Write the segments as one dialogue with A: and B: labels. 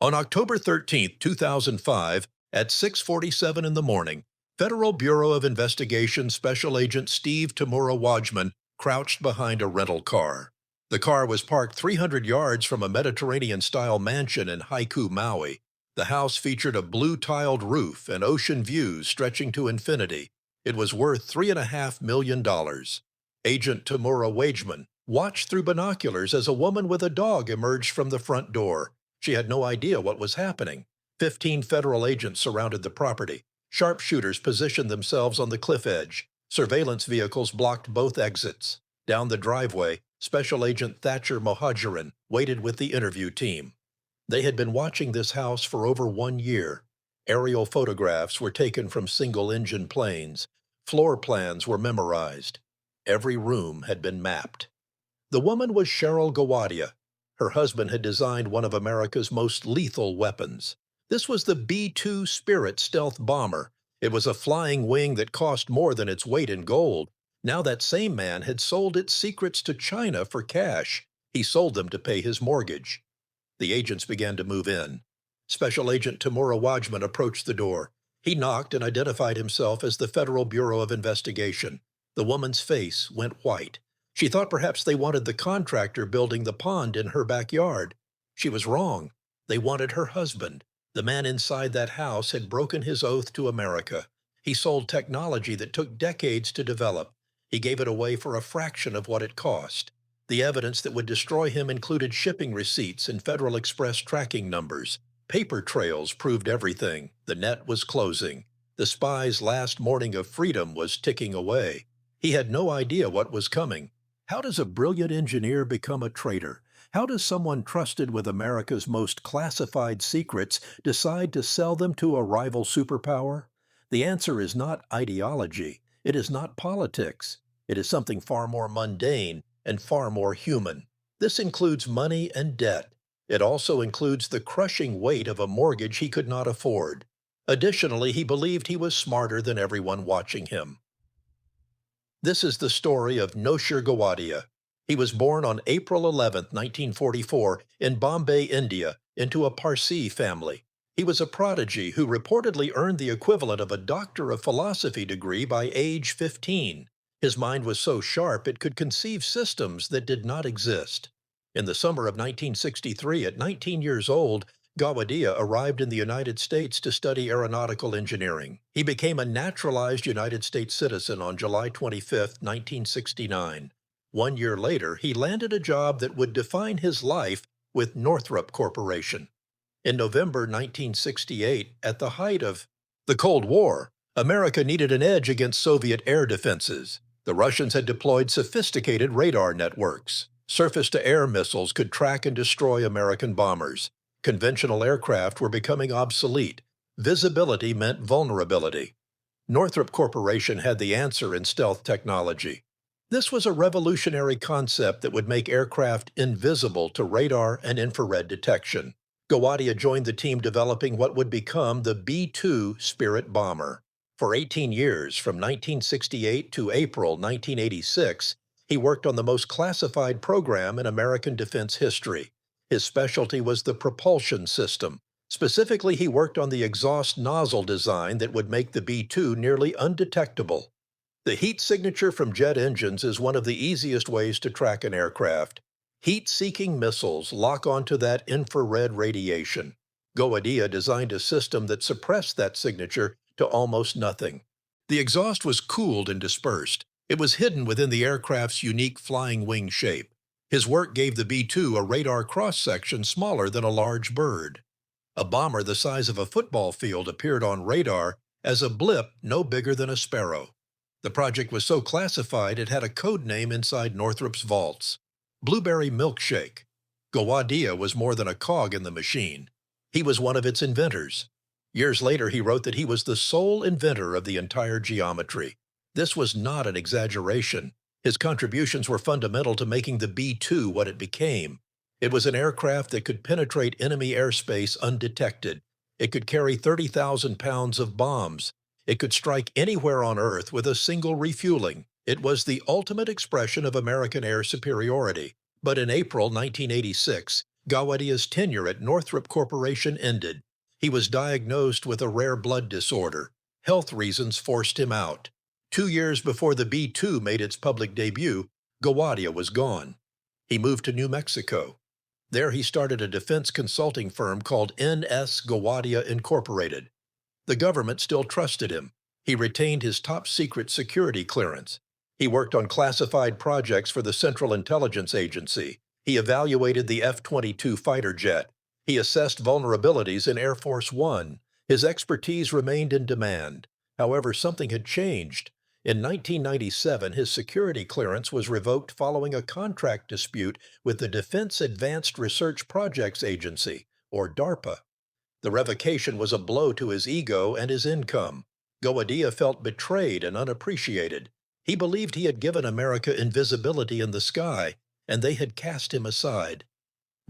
A: On October 13, 2005, at 6:47 in the morning, Federal Bureau of Investigation Special Agent Steve Tamura Wajman crouched behind a rental car. The car was parked 300 yards from a Mediterranean-style mansion in Haiku, Maui. The house featured a blue-tiled roof and ocean views stretching to infinity. It was worth $3.5 million. Agent Tamura Wajman watched through binoculars as a woman with a dog emerged from the front door. She had no idea what was happening. 15 federal agents surrounded the property. Sharpshooters positioned themselves on the cliff edge. Surveillance vehicles blocked both exits. Down the driveway, Special Agent Thatcher Mohajiran waited with the interview team. They had been watching this house for over 1 year. Aerial photographs were taken from single-engine planes. Floor plans were memorized. Every room had been mapped. The woman was Noshir Gowadia. Her husband had designed one of America's most lethal weapons. This was the B-2 Spirit stealth bomber. It was a flying wing that cost more than its weight in gold. Now that same man had sold its secrets to China for cash. He sold them to pay his mortgage. The agents began to move in. Special Agent Tamura Wajman approached the door. He knocked and identified himself as the Federal Bureau of Investigation. The woman's face went white. She thought perhaps they wanted the contractor building the pond in her backyard. She was wrong. They wanted her husband. The man inside that house had broken his oath to America. He sold technology that took decades to develop. He gave it away for a fraction of what it cost. The evidence that would destroy him included shipping receipts and Federal Express tracking numbers. Paper trails proved everything. The net was closing. The spy's last morning of freedom was ticking away. He had no idea what was coming. How does a brilliant engineer become a traitor? How does someone trusted with America's most classified secrets decide to sell them to a rival superpower? The answer is not ideology. It is not politics. It is something far more mundane and far more human. This includes money and debt. It also includes the crushing weight of a mortgage he could not afford. Additionally, he believed he was smarter than everyone watching him. This is the story of Noshir Gowadia. He was born on April 11, 1944, in Bombay, India, into a Parsi family. He was a prodigy who reportedly earned the equivalent of a Doctor of Philosophy degree by age 15. His mind was so sharp it could conceive systems that did not exist. In the summer of 1963, at 19 years old, Gowadia arrived in the United States to study aeronautical engineering. He became a naturalized United States citizen on July 25, 1969. 1 year later, he landed a job that would define his life with Northrop Corporation. In November 1968, at the height of the Cold War, America needed an edge against Soviet air defenses. The Russians had deployed sophisticated radar networks. Surface-to-air missiles could track and destroy American bombers. Conventional aircraft were becoming obsolete. Visibility meant vulnerability. Northrop Corporation had the answer in stealth technology. This was a revolutionary concept that would make aircraft invisible to radar and infrared detection. Gowadia joined the team developing what would become the B-2 Spirit bomber. For 18 years, from 1968 to April 1986, he worked on the most classified program in American defense history. His specialty was the propulsion system. Specifically, he worked on the exhaust nozzle design that would make the B-2 nearly undetectable. The heat signature from jet engines is one of the easiest ways to track an aircraft. Heat-seeking missiles lock onto that infrared radiation. Gowadia designed a system that suppressed that signature to almost nothing. The exhaust was cooled and dispersed. It was hidden within the aircraft's unique flying wing shape. His work gave the B-2 a radar cross-section smaller than a large bird. A bomber the size of a football field appeared on radar as a blip no bigger than a sparrow. The project was so classified it had a code name inside Northrop's vaults: Blueberry Milkshake. Gowadia was more than a cog in the machine. He was one of its inventors. Years later, he wrote that he was the sole inventor of the entire geometry. This was not an exaggeration. His contributions were fundamental to making the B-2 what it became. It was an aircraft that could penetrate enemy airspace undetected. It could carry 30,000 pounds of bombs. It could strike anywhere on Earth with a single refueling. It was the ultimate expression of American air superiority. But in April 1986, Gawadia's tenure at Northrop Corporation ended. He was diagnosed with a rare blood disorder. Health reasons forced him out. 2 years before the B-2 made its public debut, Gowadia was gone. He moved to New Mexico. There he started a defense consulting firm called N.S. Gowadia Incorporated. The government still trusted him. He retained his top-secret security clearance. He worked on classified projects for the Central Intelligence Agency. He evaluated the F-22 fighter jet. He assessed vulnerabilities in Air Force One. His expertise remained in demand. However, something had changed. In 1997, his security clearance was revoked following a contract dispute with the Defense Advanced Research Projects Agency, or DARPA. The revocation was a blow to his ego and his income. Gowadia felt betrayed and unappreciated. He believed he had given America invisibility in the sky, and they had cast him aside.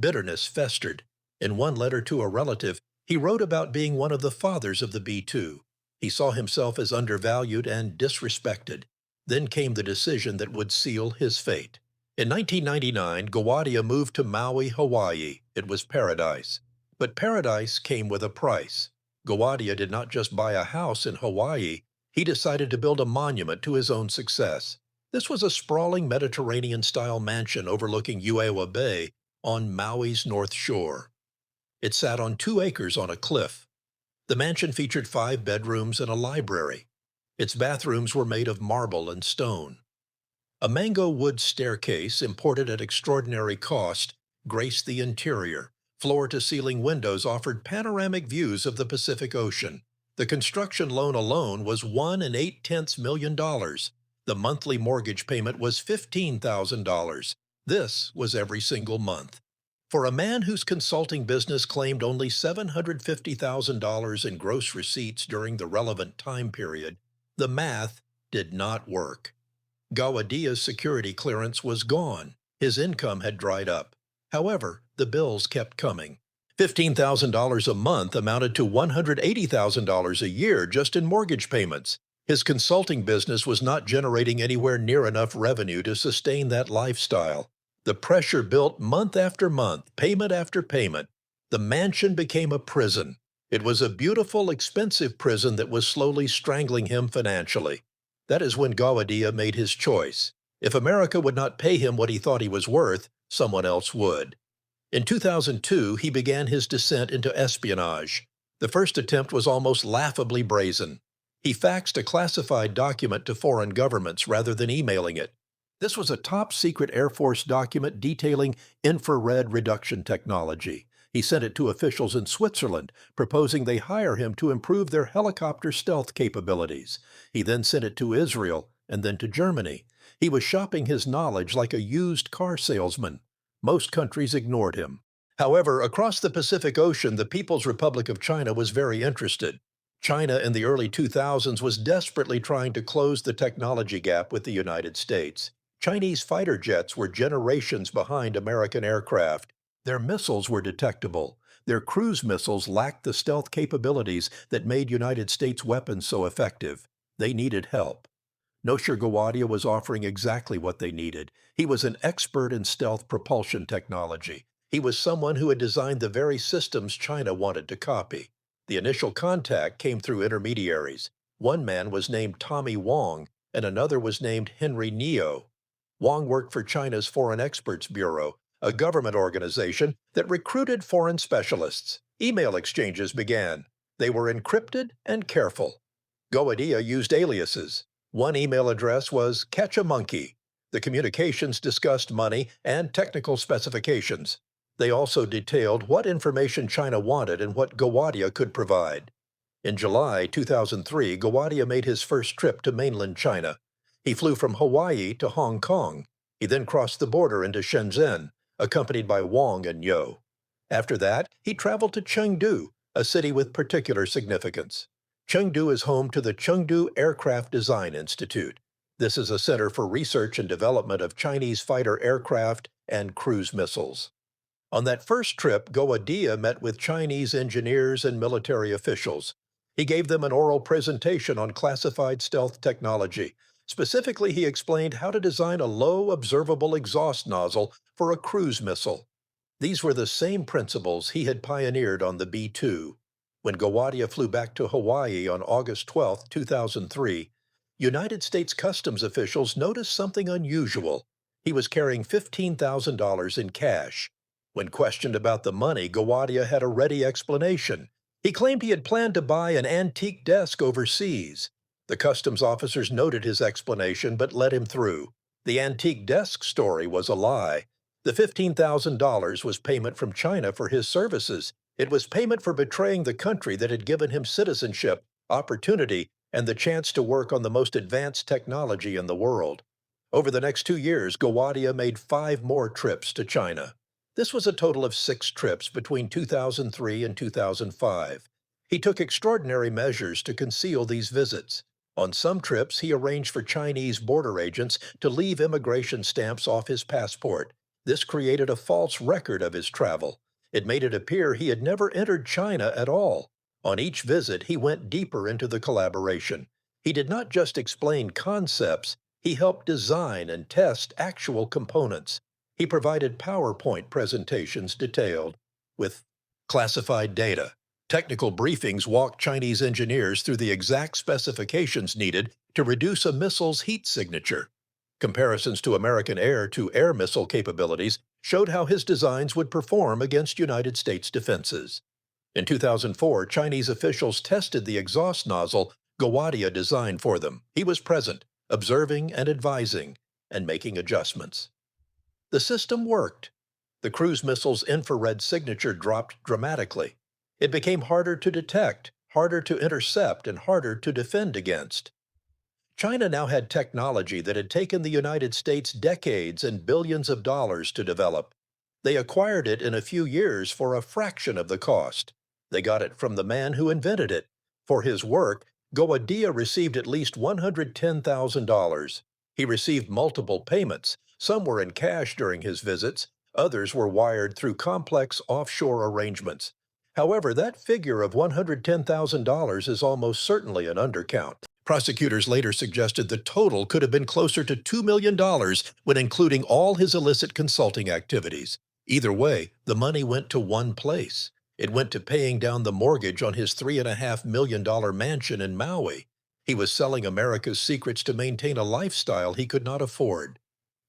A: Bitterness festered. In one letter to a relative, he wrote about being one of the fathers of the B-2. He saw himself as undervalued and disrespected. Then came the decision that would seal his fate. In 1999, Gowadia moved to Maui, Hawaii. It was paradise. But paradise came with a price. Gowadia did not just buy a house in Hawaii, he decided to build a monument to his own success. This was a sprawling Mediterranean-style mansion overlooking Uewa Bay on Maui's North Shore. It sat on 2 acres on a cliff. The mansion featured 5 bedrooms and a library. Its bathrooms were made of marble and stone. A mango wood staircase, imported at extraordinary cost, graced the interior. Floor-to-ceiling windows offered panoramic views of the Pacific Ocean. The construction loan alone was $1.8 million. The monthly mortgage payment was $15,000. This was every single month. For a man whose consulting business claimed only $750,000 in gross receipts during the relevant time period, the math did not work. Gawadia's security clearance was gone. His income had dried up. However, the bills kept coming. $15,000 a month amounted to $180,000 a year just in mortgage payments. His consulting business was not generating anywhere near enough revenue to sustain that lifestyle. The pressure built month after month, payment after payment. The mansion became a prison. It was a beautiful, expensive prison that was slowly strangling him financially. That is when Gowadia made his choice. If America would not pay him what he thought he was worth, someone else would. In 2002, he began his descent into espionage. The first attempt was almost laughably brazen. He faxed a classified document to foreign governments rather than emailing it. This was a top-secret Air Force document detailing infrared reduction technology. He sent it to officials in Switzerland, proposing they hire him to improve their helicopter stealth capabilities. He then sent it to Israel and then to Germany. He was shopping his knowledge like a used car salesman. Most countries ignored him. However, across the Pacific Ocean, the People's Republic of China was very interested. China in the early 2000s was desperately trying to close the technology gap with the United States. Chinese fighter jets were generations behind American aircraft. Their missiles were detectable. Their cruise missiles lacked the stealth capabilities that made United States weapons so effective. They needed help. Noshir Gowadia was offering exactly what they needed. He was an expert in stealth propulsion technology. He was someone who had designed the very systems China wanted to copy. The initial contact came through intermediaries. One man was named Tommy Wong, and another was named Henry Neo. Wong worked for China's Foreign Experts Bureau, a government organization that recruited foreign specialists. Email exchanges began. They were encrypted and careful. Gowadia used aliases. One email address was Catch a Monkey. The communications discussed money and technical specifications. They also detailed what information China wanted and what Gowadia could provide. In July 2003, Gowadia made his first trip to mainland China. He flew from Hawaii to Hong Kong. He then crossed the border into Shenzhen, accompanied by Wong and Yo. After that, he traveled to Chengdu, a city with particular significance. Chengdu is home to the Chengdu Aircraft Design Institute. This is a center for research and development of Chinese fighter aircraft and cruise missiles. On that first trip, Gowadia met with Chinese engineers and military officials. He gave them an oral presentation on classified stealth technology. Specifically, he explained how to design a low observable exhaust nozzle for a cruise missile. These were the same principles he had pioneered on the B-2. When Gowadia flew back to Hawaii on August 12, 2003, United States Customs officials noticed something unusual. He was carrying $15,000 in cash. When questioned about the money, Gowadia had a ready explanation. He claimed he had planned to buy an antique desk overseas. The customs officers noted his explanation but let him through. The antique desk story was a lie. The $15,000 was payment from China for his services. It was payment for betraying the country that had given him citizenship, opportunity, and the chance to work on the most advanced technology in the world. Over the next 2 years, Gowadia made 5 more trips to China. This was a total of 6 trips between 2003 and 2005. He took extraordinary measures to conceal these visits. On some trips, he arranged for Chinese border agents to leave immigration stamps off his passport. This created a false record of his travel. It made it appear he had never entered China at all. On each visit, he went deeper into the collaboration. He did not just explain concepts, he helped design and test actual components. He provided PowerPoint presentations detailed with classified data. Technical briefings walked Chinese engineers through the exact specifications needed to reduce a missile's heat signature. Comparisons to American air-to-air missile capabilities showed how his designs would perform against United States defenses. In 2004, Chinese officials tested the exhaust nozzle Gowadia designed for them. He was present, observing and advising, and making adjustments. The system worked. The cruise missile's infrared signature dropped dramatically. It became harder to detect, harder to intercept, and harder to defend against. China now had technology that had taken the United States decades and billions of dollars to develop. They acquired it in a few years for a fraction of the cost. They got it from the man who invented it. For his work, Gowadia received at least $110,000. He received multiple payments. Some were in cash during his visits, others were wired through complex offshore arrangements. However, that figure of $110,000 is almost certainly an undercount. Prosecutors later suggested the total could have been closer to $2 million when including all his illicit consulting activities. Either way, the money went to one place. It went to paying down the mortgage on his $3.5 million mansion in Maui. He was selling America's secrets to maintain a lifestyle he could not afford.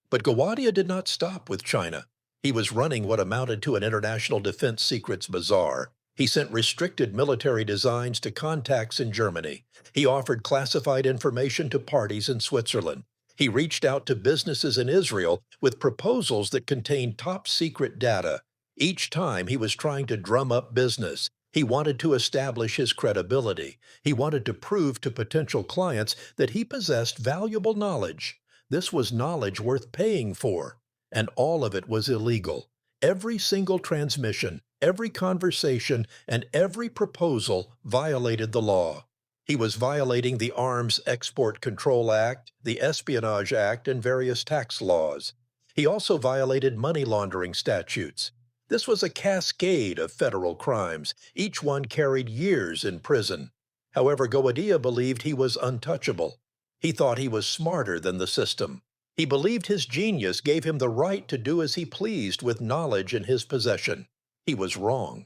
A: But Gowadia did not stop with China. He was running what amounted to an international defense secrets bazaar. He sent restricted military designs to contacts in Germany. He offered classified information to parties in Switzerland. He reached out to businesses in Israel with proposals that contained top-secret data. Each time he was trying to drum up business. He wanted to establish his credibility. He wanted to prove to potential clients that he possessed valuable knowledge. This was knowledge worth paying for, and all of it was illegal. Every single transmission, every conversation, and every proposal violated the law. He was violating the Arms Export Control Act, the Espionage Act, and various tax laws. He also violated money laundering statutes. This was a cascade of federal crimes. Each one carried years in prison. However, Gowadia believed he was untouchable. He thought he was smarter than the system. He believed his genius gave him the right to do as he pleased with knowledge in his possession. He was wrong.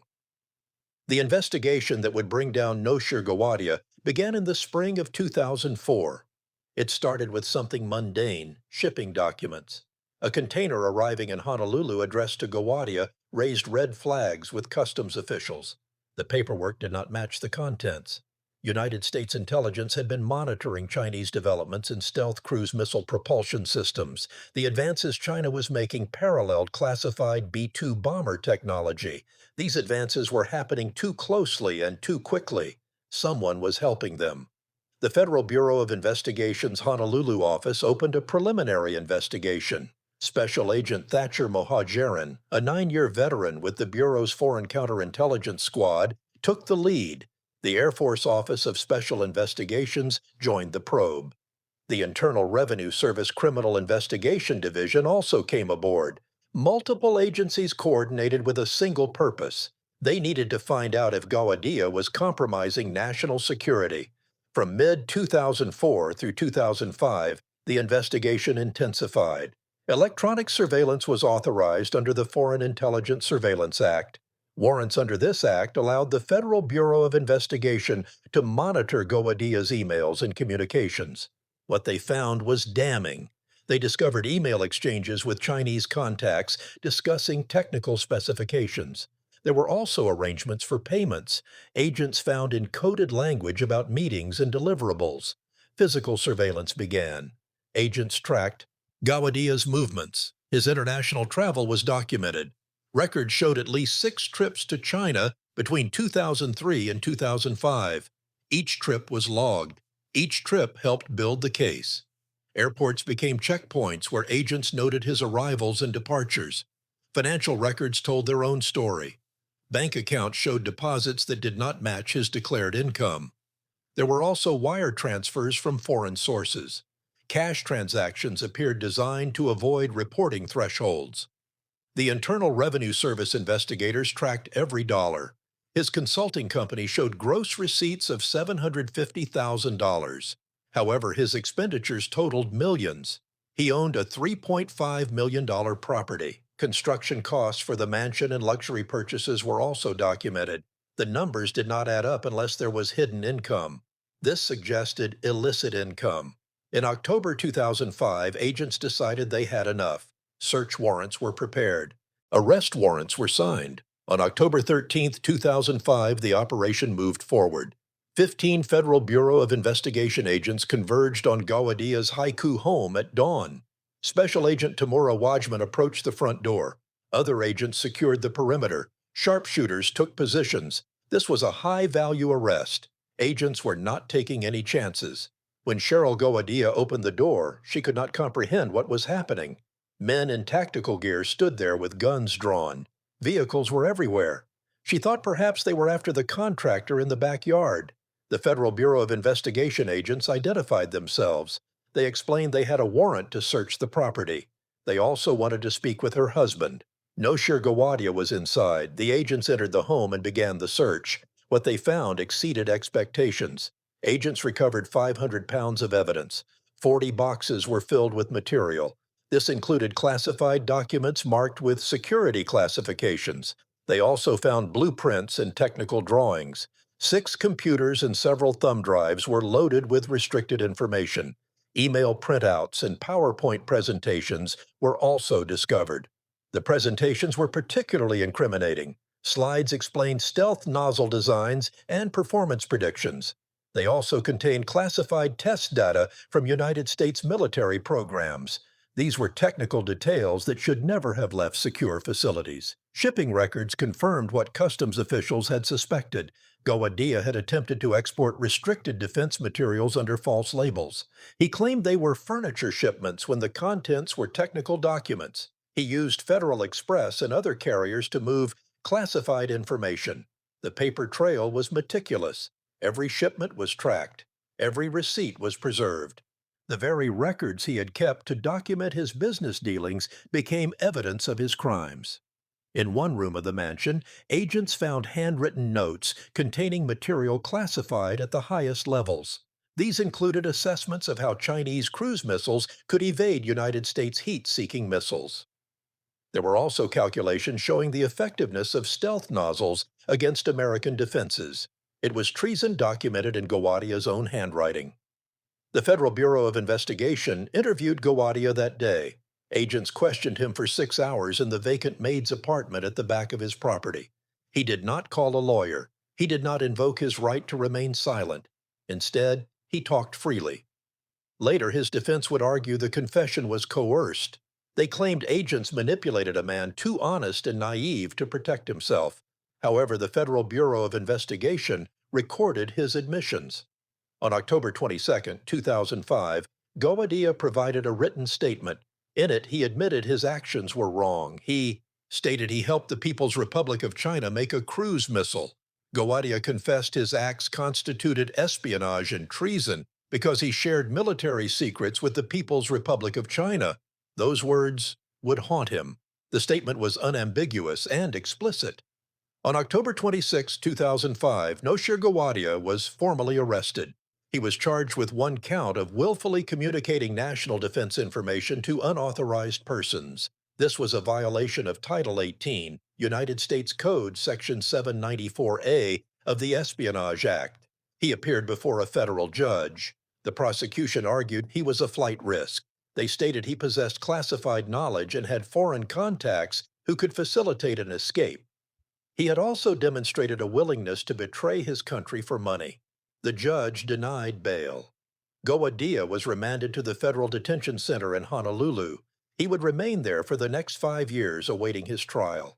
A: The investigation that would bring down Noshir Gowadia began in the spring of 2004. It started with something mundane, shipping documents. A container arriving in Honolulu addressed to Gowadia raised red flags with customs officials. The paperwork did not match the contents. United States intelligence had been monitoring Chinese developments in stealth cruise missile propulsion systems. The advances China was making paralleled classified B-2 bomber technology. These advances were happening too closely and too quickly. Someone was helping them. The Federal Bureau of Investigation's Honolulu office opened a preliminary investigation. Special Agent Thatcher Mohajeran, a 9-year veteran with the Bureau's Foreign Counterintelligence Squad, took the lead. The Air Force Office of Special Investigations joined the probe. The Internal Revenue Service Criminal Investigation Division also came aboard. Multiple agencies coordinated with a single purpose. They needed to find out if Gowadia was compromising national security. From mid-2004 through 2005, the investigation intensified. Electronic surveillance was authorized under the Foreign Intelligence Surveillance Act. Warrants under this act allowed the Federal Bureau of Investigation to monitor Gowadia's emails and communications. What they found was damning. They discovered email exchanges with Chinese contacts discussing technical specifications. There were also arrangements for payments. Agents found encoded language about meetings and deliverables. Physical surveillance began. Agents tracked Gawadia's movements. His international travel was documented. Records showed at least 6 trips to China between 2003 and 2005. Each trip was logged. Each trip helped build the case. Airports became checkpoints where agents noted his arrivals and departures. Financial records told their own story. Bank accounts showed deposits that did not match his declared income. There were also wire transfers from foreign sources. Cash transactions appeared designed to avoid reporting thresholds. The Internal Revenue Service investigators tracked every dollar. His consulting company showed gross receipts of $750,000. However, his expenditures totaled millions. He owned a $3.5 million property. Construction costs for the mansion and luxury purchases were also documented. The numbers did not add up unless there was hidden income. This suggested illicit income. In October 2005, agents decided they had enough. Search warrants were prepared. Arrest warrants were signed. On October 13, 2005, the operation moved forward. 15 Federal Bureau of Investigation agents converged on Gawadia's Haiku home at dawn. Special Agent Tamura Wajman approached the front door. Other agents secured the perimeter. Sharpshooters took positions. This was a high-value arrest. Agents were not taking any chances. When Cheryl Gowadia opened the door, she could not comprehend what was happening. Men in tactical gear stood there with guns drawn. Vehicles were everywhere. She thought perhaps they were after the contractor in the backyard. The Federal Bureau of Investigation agents identified themselves. They explained they had a warrant to search the property. They also wanted to speak with her husband. Noshir Gowadia was inside. The agents entered the home and began the search. What they found exceeded expectations. Agents recovered 500 pounds of evidence. 40 boxes were filled with material. This included classified documents marked with security classifications. They also found blueprints and technical drawings. 6 computers and several thumb drives were loaded with restricted information. Email printouts and PowerPoint presentations were also discovered. The presentations were particularly incriminating. Slides explained stealth nozzle designs and performance predictions. They also contained classified test data from United States military programs. These were technical details that should never have left secure facilities. Shipping records confirmed what customs officials had suspected. Gowadia had attempted to export restricted defense materials under false labels. He claimed they were furniture shipments when the contents were technical documents. He used Federal Express and other carriers to move classified information. The paper trail was meticulous. Every shipment was tracked. Every receipt was preserved. The very records he had kept to document his business dealings became evidence of his crimes. In one room of the mansion, agents found handwritten notes containing material classified at the highest levels. These included assessments of how Chinese cruise missiles could evade United States heat-seeking missiles. There were also calculations showing the effectiveness of stealth nozzles against American defenses. It was treason documented in Gowadia's own handwriting. The Federal Bureau of Investigation interviewed Gowadia that day. Agents questioned him for 6 hours in the vacant maid's apartment at the back of his property. He did not call a lawyer. He did not invoke his right to remain silent. Instead, he talked freely. Later, his defense would argue the confession was coerced. They claimed agents manipulated a man too honest and naive to protect himself. However, the Federal Bureau of Investigation recorded his admissions. On October 22, 2005, Gowadia provided a written statement. In it, he admitted his actions were wrong. He stated he helped the People's Republic of China make a cruise missile. Gowadia confessed his acts constituted espionage and treason because he shared military secrets with the People's Republic of China. Those words would haunt him. The statement was unambiguous and explicit. On October 26, 2005, Noshir Gowadia was formally arrested. He was charged with one count of willfully communicating national defense information to unauthorized persons. This was a violation of Title 18, United States Code, Section 794A of the Espionage Act. He appeared before a federal judge. The prosecution argued he was a flight risk. They stated he possessed classified knowledge and had foreign contacts who could facilitate an escape. He had also demonstrated a willingness to betray his country for money. The judge denied bail. Gowadia was remanded to the federal detention center in Honolulu. He would remain there for the next 5 years awaiting his trial.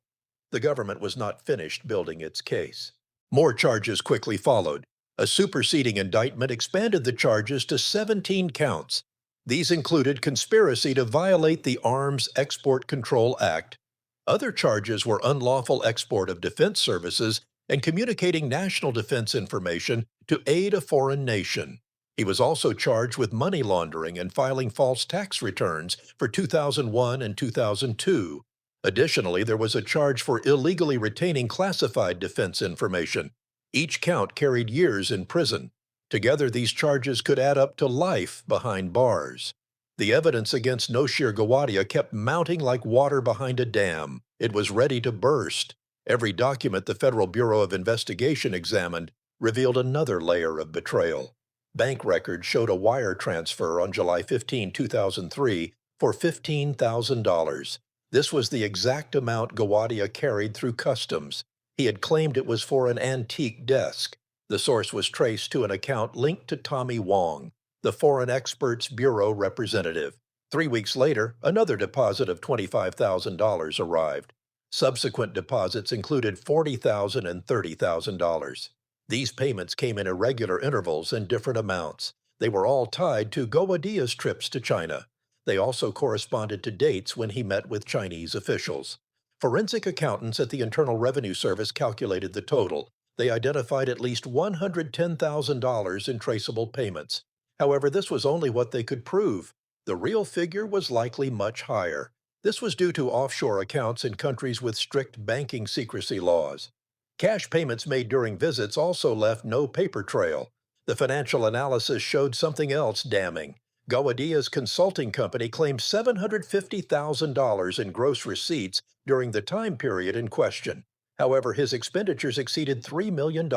A: The government was not finished building its case. More charges quickly followed. A superseding indictment expanded the charges to 17 counts. These included conspiracy to violate the Arms Export Control Act. Other charges were unlawful export of defense services and communicating national defense information to aid a foreign nation. He was also charged with money laundering and filing false tax returns for 2001 and 2002. Additionally, there was a charge for illegally retaining classified defense information. Each count carried years in prison. Together, these charges could add up to life behind bars. The evidence against Noshir Gowadia kept mounting like water behind a dam. It was ready to burst. Every document the Federal Bureau of Investigation examined revealed another layer of betrayal. Bank records showed a wire transfer on July 15, 2003 for $15,000. This was the exact amount Gowadia carried through customs. He had claimed it was for an antique desk. The source was traced to an account linked to Tommy Wong, the Foreign Experts Bureau representative. 3 weeks later, another deposit of $25,000 arrived. Subsequent deposits included $40,000 and $30,000. These payments came in irregular intervals and different amounts. They were all tied to Gowadia's trips to China. They also corresponded to dates when he met with Chinese officials. Forensic accountants at the Internal Revenue Service calculated the total. They identified at least $110,000 in traceable payments. However, this was only what they could prove. The real figure was likely much higher. This was due to offshore accounts in countries with strict banking secrecy laws. Cash payments made during visits also left no paper trail. The financial analysis showed something else damning. Gowadia's consulting company claimed $750,000 in gross receipts during the time period in question. However, his expenditures exceeded $3 million.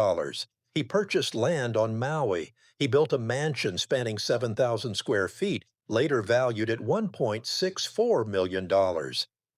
A: He purchased land on Maui. He built a mansion spanning 7,000 square feet, later valued at $1.64 million.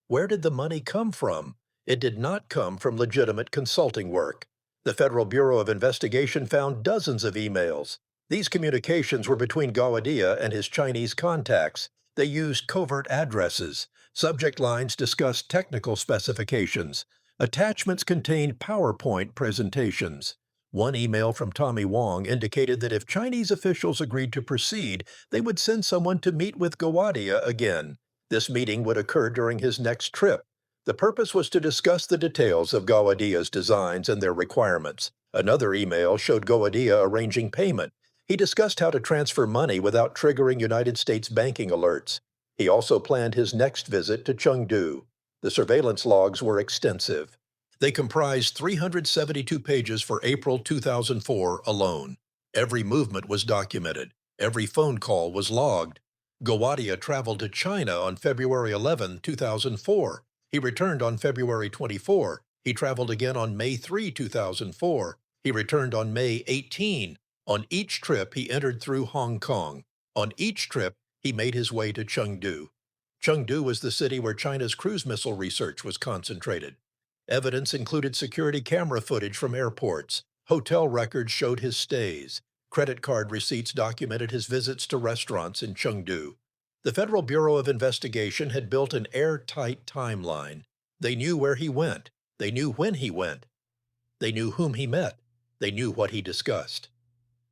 A: Where did the money come from? It did not come from legitimate consulting work. The Federal Bureau of Investigation found dozens of emails. These communications were between Gowadia and his Chinese contacts. They used covert addresses. Subject lines discussed technical specifications. Attachments contained PowerPoint presentations. One email from Tommy Wong indicated that if Chinese officials agreed to proceed, they would send someone to meet with Gowadia again. This meeting would occur during his next trip. The purpose was to discuss the details of Gowadia's designs and their requirements. Another email showed Gowadia arranging payment. He discussed how to transfer money without triggering United States banking alerts. He also planned his next visit to Chengdu. The surveillance logs were extensive. They comprised 372 pages for April 2004 alone. Every movement was documented. Every phone call was logged. Gowadia traveled to China on February 11, 2004. He returned on February 24. He traveled again on May 3, 2004. He returned on May 18. On each trip, he entered through Hong Kong. On each trip, he made his way to Chengdu. Chengdu was the city where China's cruise missile research was concentrated. Evidence included security camera footage from airports. Hotel records showed his stays. Credit card receipts documented his visits to restaurants in Chengdu. The Federal Bureau of Investigation had built an airtight timeline. They knew where he went. They knew when he went. They knew whom he met. They knew what he discussed.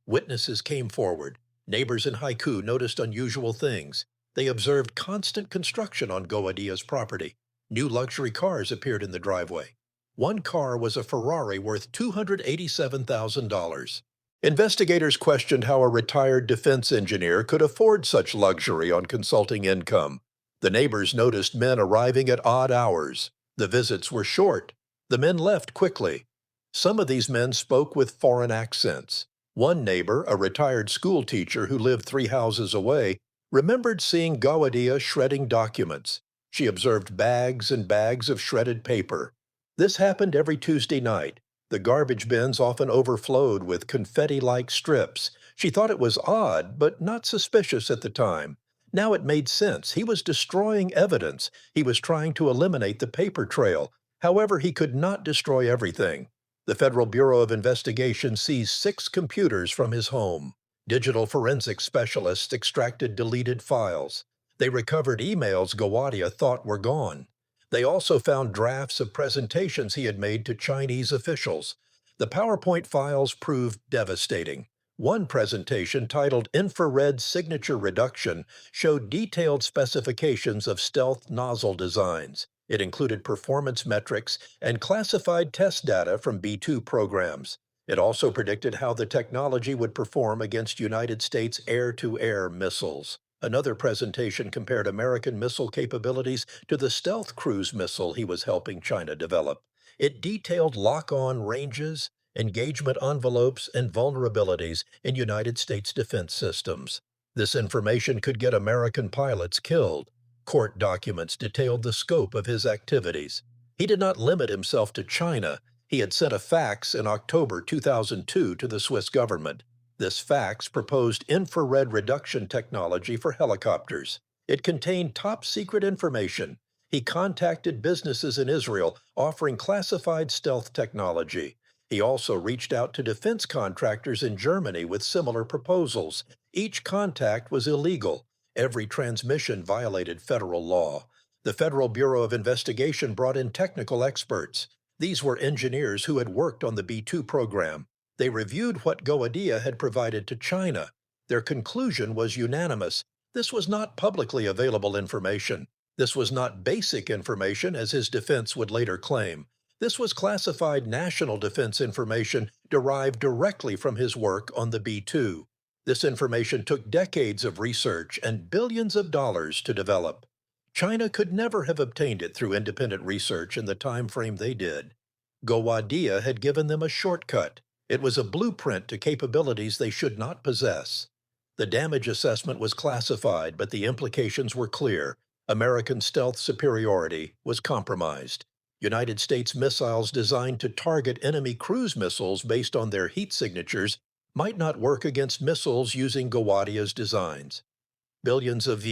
A: Witnesses came forward. Neighbors in Haiku noticed unusual things. They observed constant construction on Gowadia's property. New luxury cars appeared in the driveway. One car was a Ferrari worth $287,000. Investigators questioned how a retired defense engineer could afford such luxury on consulting income. The neighbors noticed men arriving at odd hours. The visits were short. The men left quickly. Some of these men spoke with foreign accents. One neighbor, a retired school teacher who lived 3 houses away, remembered seeing Gowadia shredding documents. She observed bags and bags of shredded paper. This happened every Tuesday night. The garbage bins often overflowed with confetti-like strips. She thought it was odd, but not suspicious at the time. Now it made sense. He was destroying evidence. He was trying to eliminate the paper trail. However, he could not destroy everything. The Federal Bureau of Investigation seized 6 computers from his home. Digital forensics specialists extracted deleted files. They recovered emails Gowadia thought were gone. They also found drafts of presentations he had made to Chinese officials. The PowerPoint files proved devastating. One presentation, titled Infrared Signature Reduction, showed detailed specifications of stealth nozzle designs. It included performance metrics and classified test data from B-2 programs. It also predicted how the technology would perform against United States air-to-air missiles. Another presentation compared American missile capabilities to the stealth cruise missile he was helping China develop. It detailed lock-on ranges, engagement envelopes, and vulnerabilities in United States defense systems. This information could get American pilots killed. Court documents detailed the scope of his activities. He did not limit himself to China. He had sent a fax in October 2002 to the Swiss government. This fax proposed infrared reduction technology for helicopters. It contained top-secret information. He contacted businesses in Israel offering classified stealth technology. He also reached out to defense contractors in Germany with similar proposals. Each contact was illegal. Every transmission violated federal law. The Federal Bureau of Investigation brought in technical experts. These were engineers who had worked on the B-2 program. They reviewed what Gowadia had provided to China. Their conclusion was unanimous. This was not publicly available information. This was not basic information, as his defense would later claim. This was classified national defense information derived directly from his work on the B-2. This information took decades of research and billions of dollars to develop. China could never have obtained it through independent research in the time frame they did. Gowadia had given them a shortcut. It was a blueprint to capabilities they should not possess. The damage assessment was classified, but the implications were clear. American stealth superiority was compromised. United States missiles designed to target enemy cruise missiles based on their heat signatures might not work against missiles using Gowadia's designs. Billions of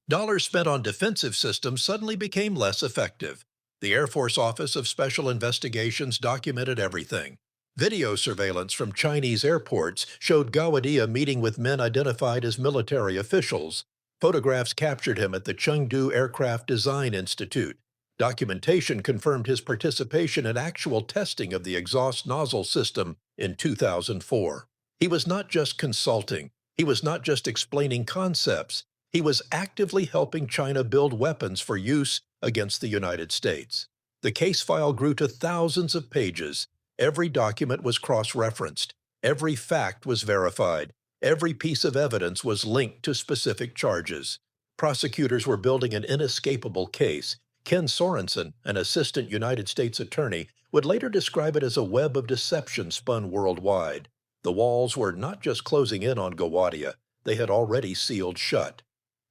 A: dollars spent on defensive systems suddenly became less effective. The Air Force Office of Special Investigations documented everything. Video surveillance from Chinese airports showed Gowadia meeting with men identified as military officials. Photographs captured him at the Chengdu Aircraft Design Institute. Documentation confirmed his participation in actual testing of the exhaust nozzle system in 2004. He was not just consulting. He was not just explaining concepts. He was actively helping China build weapons for use against the United States. The case file grew to thousands of pages. Every document was cross-referenced. Every fact was verified. Every piece of evidence was linked to specific charges. Prosecutors were building an inescapable case. Ken Sorensen, an assistant United States attorney, would later describe it as a web of deception spun worldwide. The walls were not just closing in on Gowadia, they had already sealed shut.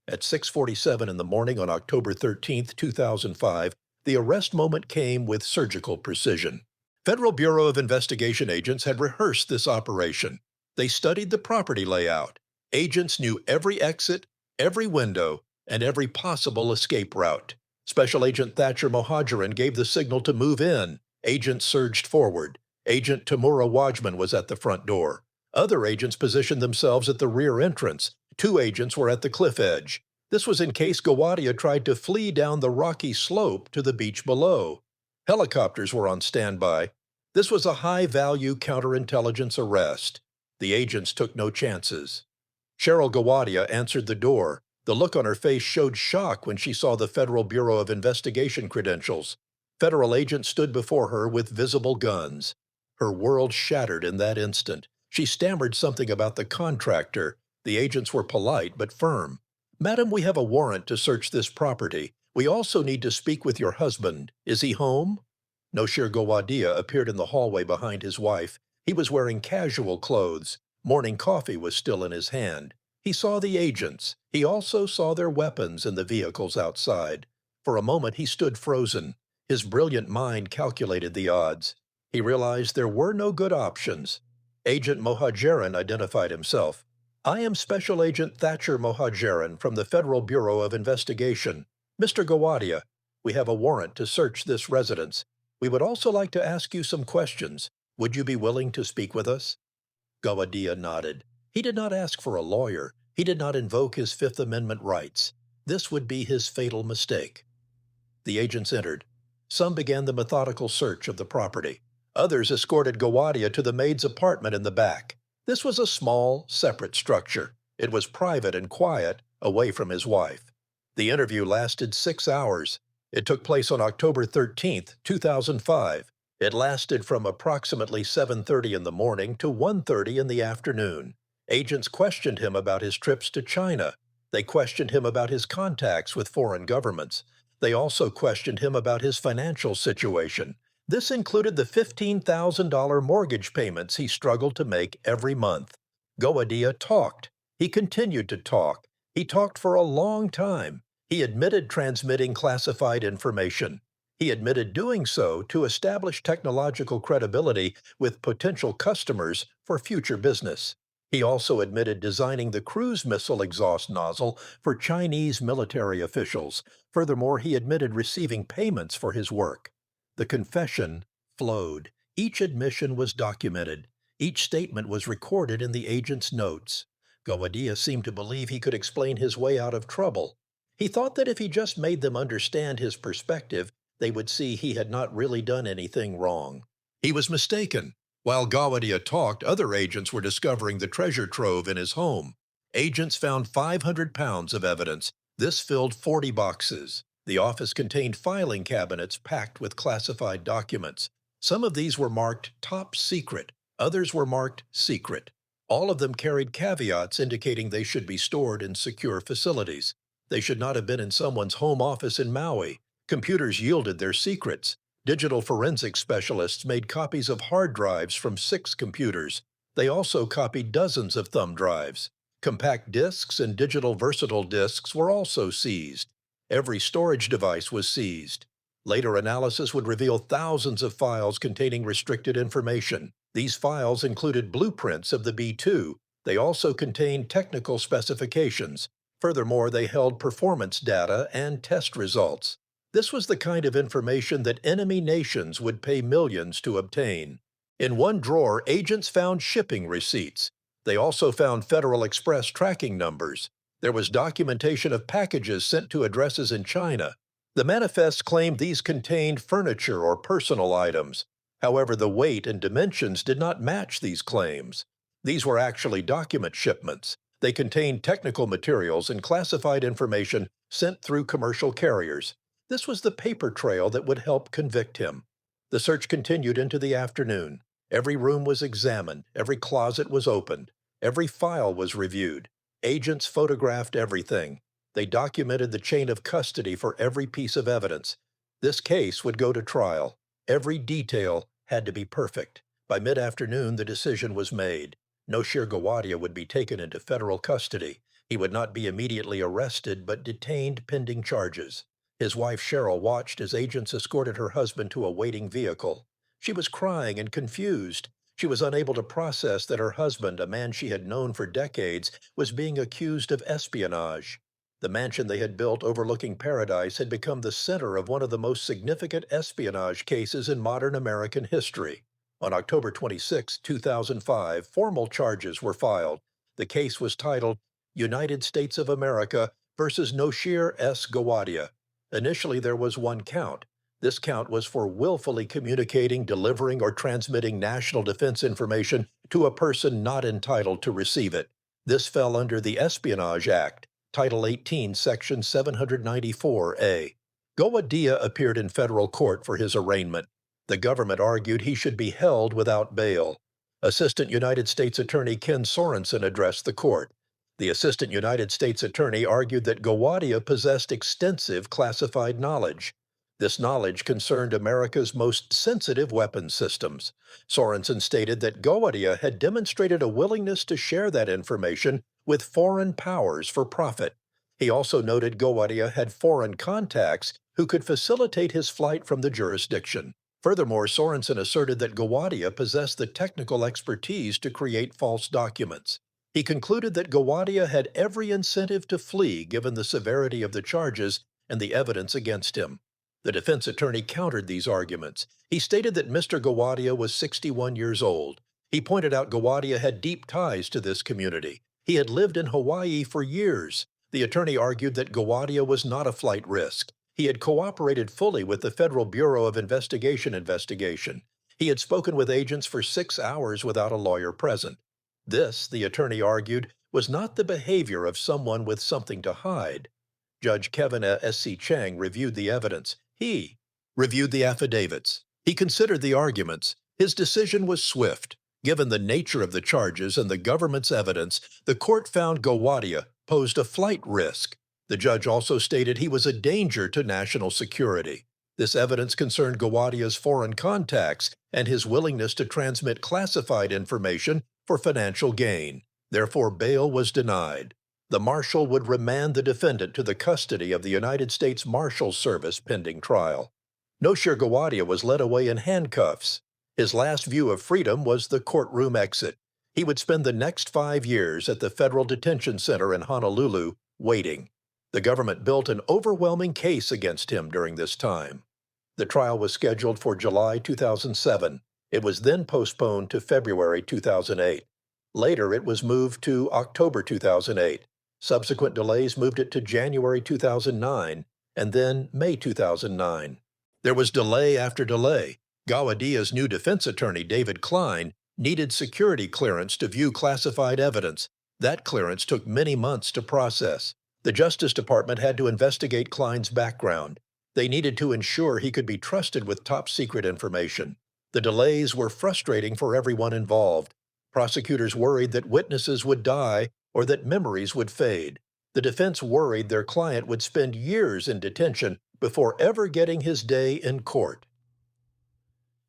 A: At 6:47 in the morning on October 13, 2005, the arrest moment came with surgical precision. Federal Bureau of Investigation agents had rehearsed this operation. They studied the property layout. Agents knew every exit, every window, and every possible escape route. Special Agent Thatcher Mohajiran gave the signal to move in. Agents surged forward. Agent Tamura Wajman was at the front door. Other agents positioned themselves at the rear entrance. 2 agents were at the cliff edge. This was in case Gowadia tried to flee down the rocky slope to the beach below. Helicopters were on standby. This was a high-value counterintelligence arrest. The agents took no chances. Cheryl Gowadia answered the door. The look on her face showed shock when she saw the Federal Bureau of Investigation credentials. Federal agents stood before her with visible guns. Her world shattered in that instant. She stammered something about the contractor. The agents were polite but firm. "Madam, we have a warrant to search this property. We also need to speak with your husband. Is he home?" Noshir Gowadia appeared in the hallway behind his wife. He was wearing casual clothes. Morning coffee was still in his hand. He saw the agents. He also saw their weapons in the vehicles outside. For a moment he stood frozen. His brilliant mind calculated the odds. He realized there were no good options. Agent Mohajeran identified himself. "I am Special Agent Thatcher Mohajeran from the Federal Bureau of Investigation. Mr. Gowadia, we have a warrant to search this residence. We would also like to ask you some questions. Would you be willing to speak with us?" Gowadia nodded. He did not ask for a lawyer. He did not invoke his Fifth Amendment rights. This would be his fatal mistake. The agents entered. Some began the methodical search of the property. Others escorted Gowadia to the maid's apartment in the back. This was a small, separate structure. It was private and quiet, away from his wife. The interview lasted 6 hours. It took place on October 13th, 2005. It lasted from approximately 7:30 in the morning to 1:30 in the afternoon. Agents questioned him about his trips to China. They questioned him about his contacts with foreign governments. They also questioned him about his financial situation. This included the $15,000 mortgage payments he struggled to make every month. Gowadia talked. He continued to talk. He talked for a long time. He admitted transmitting classified information. He admitted doing so to establish technological credibility with potential customers for future business. He also admitted designing the cruise missile exhaust nozzle for Chinese military officials. Furthermore, he admitted receiving payments for his work. The confession flowed. Each admission was documented. Each statement was recorded in the agent's notes. Gowadia seemed to believe he could explain his way out of trouble. He thought that if he just made them understand his perspective, they would see he had not really done anything wrong. He was mistaken. While Gowadia talked, other agents were discovering the treasure trove in his home. Agents found 500 pounds of evidence. This filled 40 boxes. The office contained filing cabinets packed with classified documents. Some of these were marked top secret. Others were marked secret. All of them carried caveats indicating they should be stored in secure facilities. They should not have been in someone's home office in Maui. Computers yielded their secrets. Digital forensics specialists made copies of hard drives from 6 computers. They also copied dozens of thumb drives. Compact discs and digital versatile discs were also seized. Every storage device was seized. Later analysis would reveal thousands of files containing restricted information. These files included blueprints of the B-2. They also contained technical specifications. Furthermore, they held performance data and test results. This was the kind of information that enemy nations would pay millions to obtain. In one drawer, agents found shipping receipts. They also found Federal Express tracking numbers. There was documentation of packages sent to addresses in China. The manifests claimed these contained furniture or personal items. However, the weight and dimensions did not match these claims. These were actually document shipments. They contained technical materials and classified information sent through commercial carriers. This was the paper trail that would help convict him. The search continued into the afternoon. Every room was examined. Every closet was opened. Every file was reviewed. Agents photographed everything. They documented the chain of custody for every piece of evidence. This case would go to trial. Every detail had to be perfect. By mid-afternoon, the decision was made. Noshir Gowadia would be taken into federal custody. He would not be immediately arrested, but detained pending charges. His wife Cheryl watched as agents escorted her husband to a waiting vehicle. She was crying and confused. She was unable to process that her husband, a man she had known for decades, was being accused of espionage. The mansion they had built overlooking Paradise had become the center of one of the most significant espionage cases in modern American history. On October 26, 2005, formal charges were filed. The case was titled United States of America versus Noshir S. Gowadia. Initially, there was one count. This count was for willfully communicating, delivering, or transmitting national defense information to a person not entitled to receive it. This fell under the Espionage Act, Title 18, Section 794A. Gowadia appeared in federal court for his arraignment. The government argued he should be held without bail. Assistant United States Attorney Ken Sorensen addressed the court. The Assistant United States Attorney argued that Gowadia possessed extensive classified knowledge. This knowledge concerned America's most sensitive weapons systems. Sorensen stated that Gowadia had demonstrated a willingness to share that information with foreign powers for profit. He also noted Gowadia had foreign contacts who could facilitate his flight from the jurisdiction. Furthermore, Sorensen asserted that Gowadia possessed the technical expertise to create false documents. He concluded that Gowadia had every incentive to flee given the severity of the charges and the evidence against him. The defense attorney countered these arguments. He stated that Mr. Gowadia was 61 years old. He pointed out Gowadia had deep ties to this community. He had lived in Hawaii for years. The attorney argued that Gowadia was not a flight risk. He had cooperated fully with the Federal Bureau of investigation. He had spoken with agents for 6 hours without a lawyer present. This, the attorney argued, was not the behavior of someone with something to hide. Judge Kevin S.C. Chang reviewed the evidence. He reviewed the affidavits. He considered the arguments. His decision was swift. Given the nature of the charges and the government's evidence, the court found Gowadia posed a flight risk. The judge also stated he was a danger to national security. This evidence concerned Gowadia's foreign contacts and his willingness to transmit classified information for financial gain. Therefore, bail was denied. The marshal would remand the defendant to the custody of the United States Marshals Service pending trial. Noshir Gowadia was led away in handcuffs. His last view of freedom was the courtroom exit. He would spend the next 5 years at the Federal Detention Center in Honolulu, waiting. The government built an overwhelming case against him during this time. The trial was scheduled for July 2007. It was then postponed to February 2008. Later, it was moved to October 2008. Subsequent delays moved it to January 2009, and then May 2009. There was delay after delay. Gowadia's new defense attorney, David Klein, needed security clearance to view classified evidence. That clearance took many months to process. The Justice Department had to investigate Klein's background. They needed to ensure he could be trusted with top-secret information. The delays were frustrating for everyone involved. Prosecutors worried that witnesses would die or that memories would fade. The defense worried their client would spend years in detention before ever getting his day in court.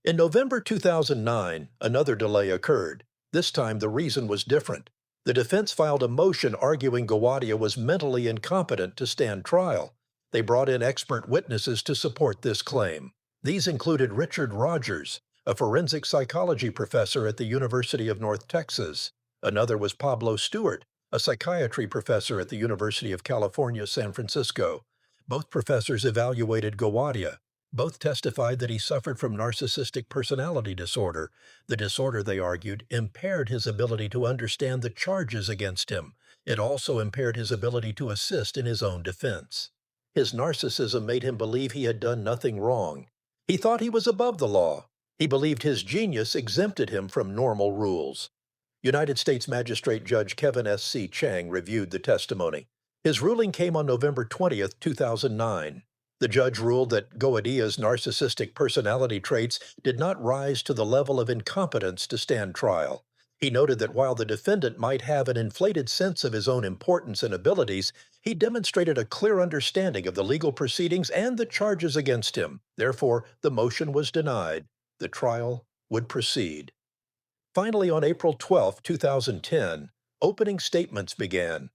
A: In November 2009, another delay occurred. This time, the reason was different. The defense filed a motion arguing Gowadia was mentally incompetent to stand trial. They brought in expert witnesses to support this claim. These included Richard Rogers, a forensic psychology professor at the University of North Texas. Another was Pablo Stewart, a psychiatry professor at the University of California, San Francisco. Both professors evaluated Gowadia. Both testified that he suffered from narcissistic personality disorder. The disorder, they argued, impaired his ability to understand the charges against him. It also impaired his ability to assist in his own defense. His narcissism made him believe he had done nothing wrong. He thought he was above the law. He believed his genius exempted him from normal rules. United States Magistrate Judge Kevin S.C. Chang reviewed the testimony. His ruling came on November 20, 2009. The judge ruled that Gowadia's narcissistic personality traits did not rise to the level of incompetence to stand trial. He noted that while the defendant might have an inflated sense of his own importance and abilities, he demonstrated a clear understanding of the legal proceedings and the charges against him. Therefore, the motion was denied. The trial would proceed. Finally, on April 12, 2010, opening statements began.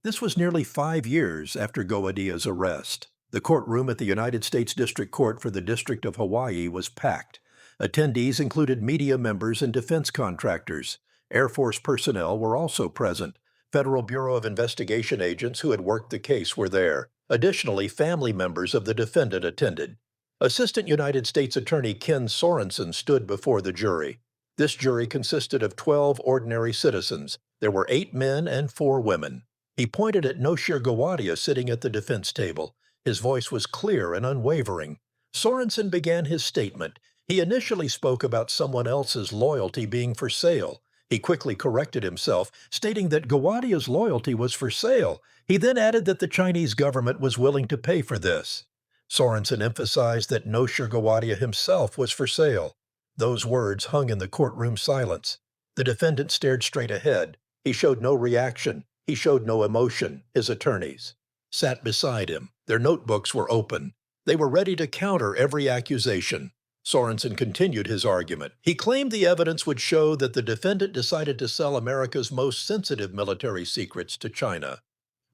A: This was nearly 5 years after Gowadia's arrest. The courtroom at the United States District Court for the District of Hawaii was packed. Attendees included media members and defense contractors. Air Force personnel were also present. Federal Bureau of Investigation agents who had worked the case were there. Additionally, family members of the defendant attended. Assistant United States Attorney Ken Sorensen stood before the jury. This jury consisted of 12 ordinary citizens. There were 8 men and 4 women. He pointed at Noshir Gowadia sitting at the defense table. His voice was clear and unwavering. Sorensen began his statement. He initially spoke about someone else's loyalty being for sale. He quickly corrected himself, stating that Gowadia's loyalty was for sale. He then added that the Chinese government was willing to pay for this. Sorensen emphasized that Noshir Gowadia himself was for sale. Those words hung in the courtroom silence. The defendant stared straight ahead. He showed no reaction. He showed no emotion. His attorneys sat beside him. Their notebooks were open. They were ready to counter every accusation. Sorensen continued his argument. He claimed the evidence would show that the defendant decided to sell America's most sensitive military secrets to China.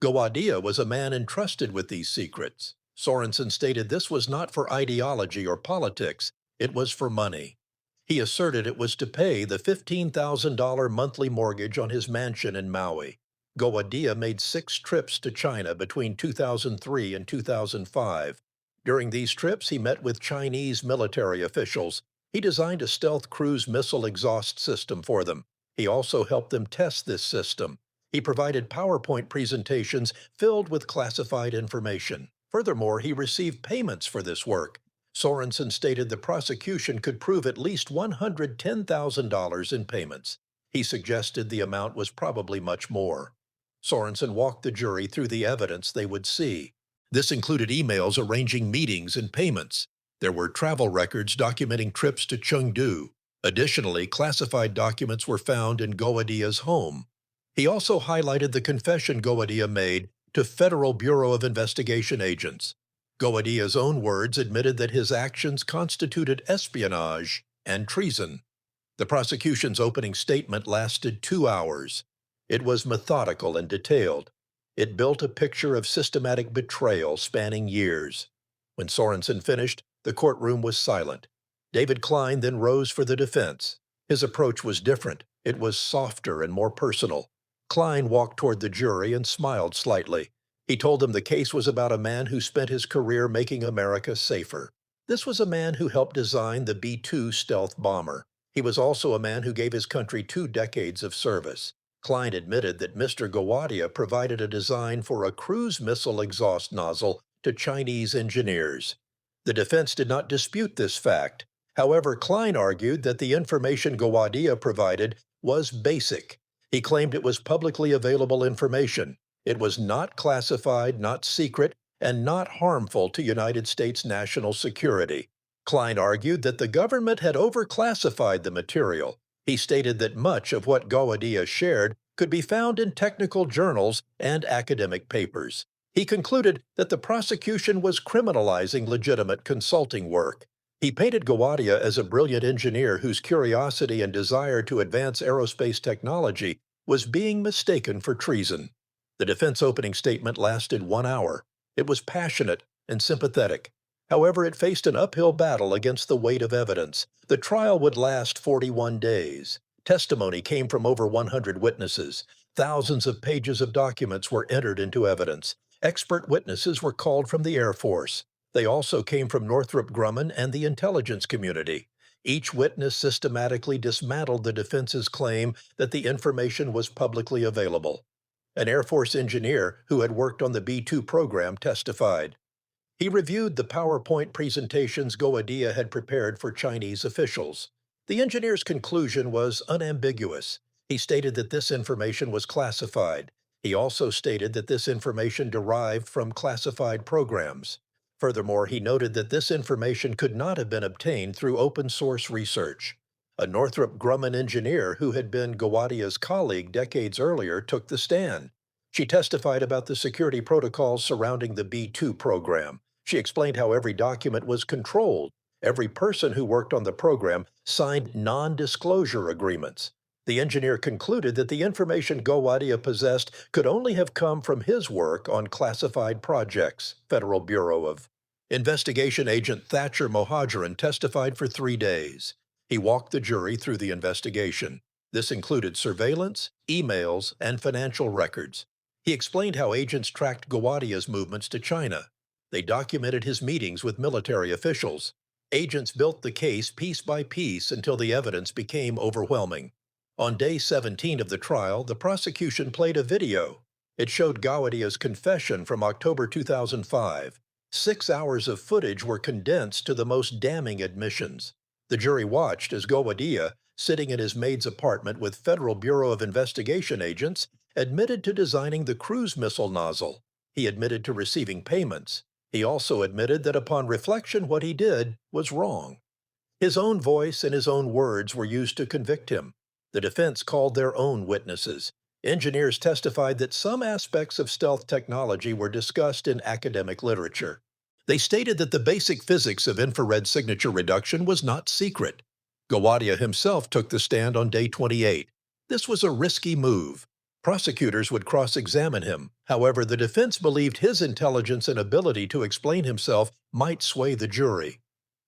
A: Gowadia was a man entrusted with these secrets. Sorensen stated this was not for ideology or politics, it was for money. He asserted it was to pay the $15,000 monthly mortgage on his mansion in Maui. Gowadia made 6 trips to China between 2003 and 2005. During these trips, he met with Chinese military officials. He designed a stealth cruise missile exhaust system for them. He also helped them test this system. He provided PowerPoint presentations filled with classified information. Furthermore, he received payments for this work. Sorensen stated the prosecution could prove at least $110,000 in payments. He suggested the amount was probably much more. Sorensen walked the jury through the evidence they would see. This included emails arranging meetings and payments. There were travel records documenting trips to Chengdu. Additionally, classified documents were found in Gowadia's home. He also highlighted the confession Gowadia made to Federal Bureau of Investigation agents. Gowadia's own words admitted that his actions constituted espionage and treason. The prosecution's opening statement lasted 2 hours. It was methodical and detailed. It built a picture of systematic betrayal spanning years. When Sorensen finished, the courtroom was silent. David Klein then rose for the defense. His approach was different. It was softer and more personal. Klein walked toward the jury and smiled slightly. He told them the case was about a man who spent his career making America safer. This was a man who helped design the B-2 stealth bomber. He was also a man who gave his country 2 decades of service. Klein admitted that Mr. Gowadia provided a design for a cruise missile exhaust nozzle to Chinese engineers. The defense did not dispute this fact. However, Klein argued that the information Gowadia provided was basic. He claimed it was publicly available information. It was not classified, not secret, and not harmful to United States national security. Klein argued that the government had overclassified the material. He stated that much of what Gowadia shared could be found in technical journals and academic papers. He concluded that the prosecution was criminalizing legitimate consulting work. He painted Gowadia as a brilliant engineer whose curiosity and desire to advance aerospace technology was being mistaken for treason. The defense opening statement lasted 1 hour. It was passionate and sympathetic. However, it faced an uphill battle against the weight of evidence. The trial would last 41 days. Testimony came from over 100 witnesses. Thousands of pages of documents were entered into evidence. Expert witnesses were called from the Air Force. They also came from Northrop Grumman and the intelligence community. Each witness systematically dismantled the defense's claim that the information was publicly available. An Air Force engineer who had worked on the B-2 program testified. He reviewed the PowerPoint presentations Gowadia had prepared for Chinese officials. The engineer's conclusion was unambiguous. He stated that this information was classified. He also stated that this information derived from classified programs. Furthermore, he noted that this information could not have been obtained through open-source research. A Northrop Grumman engineer who had been Gowadia's colleague decades earlier took the stand. She testified about the security protocols surrounding the B-2 program. She explained how every document was controlled. Every person who worked on the program signed non-disclosure agreements. The engineer concluded that the information Gowadia possessed could only have come from his work on classified projects. Federal Bureau of Investigation agent Thatcher Mohajiran testified for 3 days. He walked the jury through the investigation. This included surveillance, emails, and financial records. He explained how agents tracked Gowadia's movements to China. They documented his meetings with military officials. Agents built the case piece by piece until the evidence became overwhelming. On day 17 of the trial, the prosecution played a video. It showed Gowadia's confession from October 2005. 6 hours of footage were condensed to the most damning admissions. The jury watched as Gowadia, sitting in his maid's apartment with Federal Bureau of Investigation agents, admitted to designing the cruise missile nozzle. He admitted to receiving payments. He also admitted that upon reflection what he did was wrong. His own voice and his own words were used to convict him. The defense called their own witnesses. Engineers testified that some aspects of stealth technology were discussed in academic literature. They stated that the basic physics of infrared signature reduction was not secret. Gowadia himself took the stand on day 28. This was a risky move. Prosecutors would cross-examine him. However, the defense believed his intelligence and ability to explain himself might sway the jury.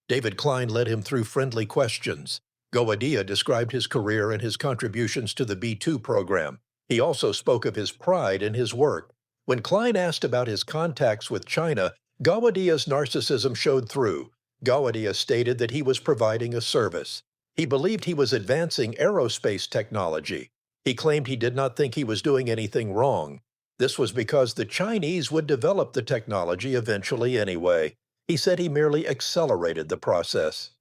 A: David Klein led him through friendly questions. Gowadia described his career and his contributions to the B-2 program. He also spoke of his pride in his work. When Klein asked about his contacts with China, Gawadia's narcissism showed through. Gowadia stated that he was providing a service. He believed he was advancing aerospace technology. He claimed he did not think he was doing anything wrong. This was because the Chinese would develop the technology eventually anyway. He said he merely accelerated the process.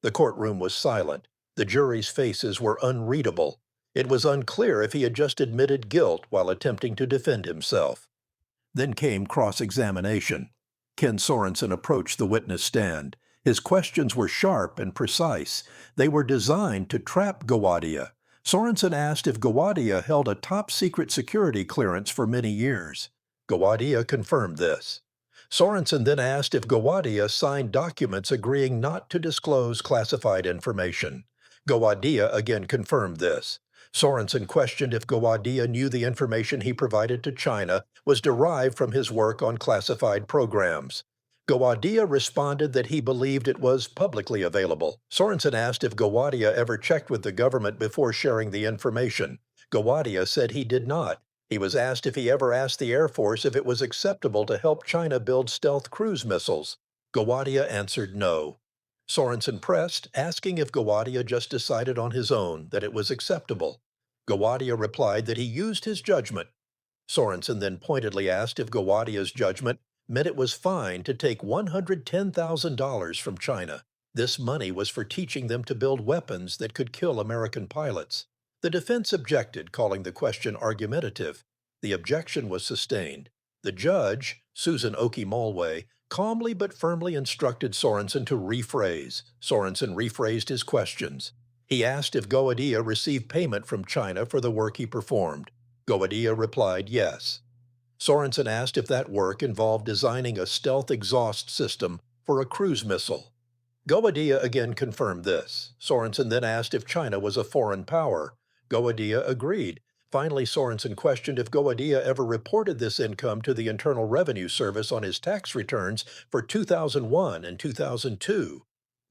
A: The courtroom was silent. The jury's faces were unreadable. It was unclear if he had just admitted guilt while attempting to defend himself. Then came cross-examination. Ken Sorensen approached the witness stand. His questions were sharp and precise. They were designed to trap Gowadia. Sorensen asked if Gowadia held a top-secret security clearance for many years. Gowadia confirmed this. Sorensen then asked if Gowadia signed documents agreeing not to disclose classified information. Gowadia again confirmed this. Sorensen questioned if Gowadia knew the information he provided to China was derived from his work on classified programs. Gowadia responded that he believed it was publicly available. Sorensen asked if Gowadia ever checked with the government before sharing the information. Gowadia said he did not. He was asked if he ever asked the Air Force if it was acceptable to help China build stealth cruise missiles. Gowadia answered no. Sorensen pressed, asking if Gowadia just decided on his own that it was acceptable. Gowadia replied that he used his judgment. Sorensen then pointedly asked if Gowadia's judgment meant it was fine to take $110,000 from China. This money was for teaching them to build weapons that could kill American pilots. The defense objected, calling the question argumentative. The objection was sustained. The judge, Susan Oki Mulway, calmly but firmly instructed Sorensen to rephrase. Sorensen rephrased his questions. He asked if Gowadia received payment from China for the work he performed. Gowadia replied yes. Sorensen asked if that work involved designing a stealth exhaust system for a cruise missile. Gowadia again confirmed this. Sorensen then asked if China was a foreign power. Gowadia agreed. Finally, Sorensen questioned if Gowadia ever reported this income to the Internal Revenue Service on his tax returns for 2001 and 2002.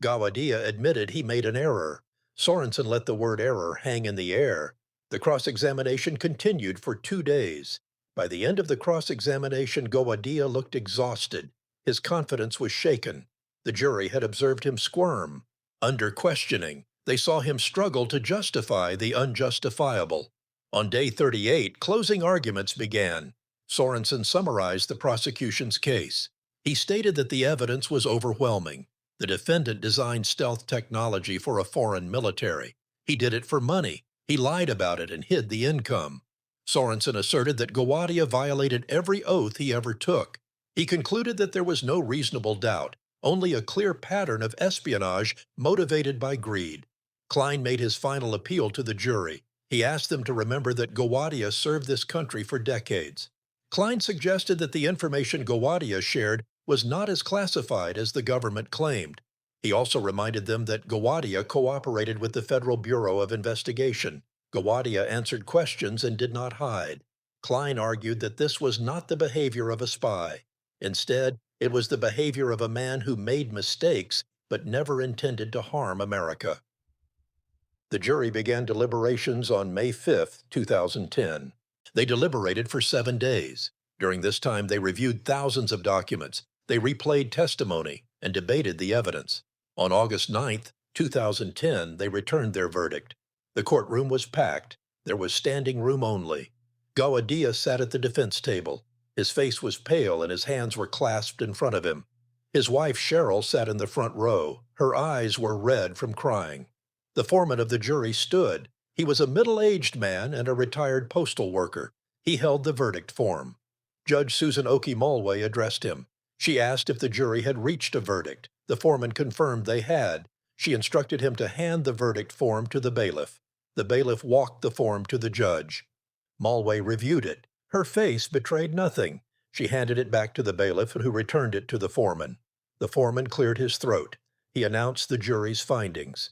A: Gowadia admitted he made an error. Sorensen let the word error hang in the air. The cross-examination continued for 2 days. By the end of the cross-examination, Gowadia looked exhausted. His confidence was shaken. The jury had observed him squirm. Under questioning, they saw him struggle to justify the unjustifiable. On day 38, closing arguments began. Sorensen summarized the prosecution's case. He stated that the evidence was overwhelming. The defendant designed stealth technology for a foreign military. He did it for money. He lied about it and hid the income. Sorensen asserted that Gowadia violated every oath he ever took. He concluded that there was no reasonable doubt, only a clear pattern of espionage motivated by greed. Klein made his final appeal to the jury. He asked them to remember that Gowadia served this country for decades. Klein suggested that the information Gowadia shared was not as classified as the government claimed. He also reminded them that Gowadia cooperated with the Federal Bureau of Investigation. Gowadia answered questions and did not hide. Klein argued that this was not the behavior of a spy. Instead, it was the behavior of a man who made mistakes but never intended to harm America. The jury began deliberations on May 5, 2010. They deliberated for 7 days. During this time, they reviewed thousands of documents. They replayed testimony and debated the evidence. On August 9, 2010, they returned their verdict. The courtroom was packed. There was standing room only. Gowadia sat at the defense table. His face was pale and his hands were clasped in front of him. His wife, Cheryl, sat in the front row. Her eyes were red from crying. The foreman of the jury stood. He was a middle-aged man and a retired postal worker. He held the verdict form. Judge Susan Oki Mulway addressed him. She asked if the jury had reached a verdict. The foreman confirmed they had. She instructed him to hand the verdict form to the bailiff. The bailiff walked the form to the judge. Mulway reviewed it. Her face betrayed nothing. She handed it back to the bailiff, who returned it to the foreman. The foreman cleared his throat. He announced the jury's findings.